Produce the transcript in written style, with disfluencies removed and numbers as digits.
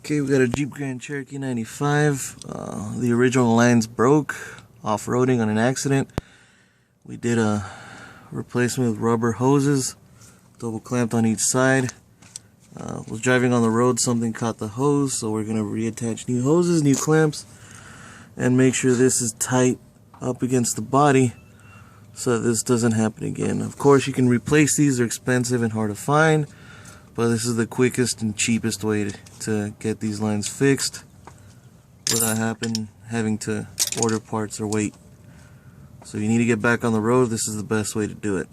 Okay, we got a Jeep Grand Cherokee 95. The original lines broke off-roading on an accident. We did a replacement with rubber hoses, double clamped on each side. Was driving on the road, something caught the hose, so we're going to reattach new hoses, new clamps, and make sure this is tight up against the body so that this doesn't happen again. Of course, you can replace these, they're expensive and hard to find, but this is the quickest and cheapest way to get these lines fixed without having to order parts or wait. So if you need to get back on the road, this is the best way to do it.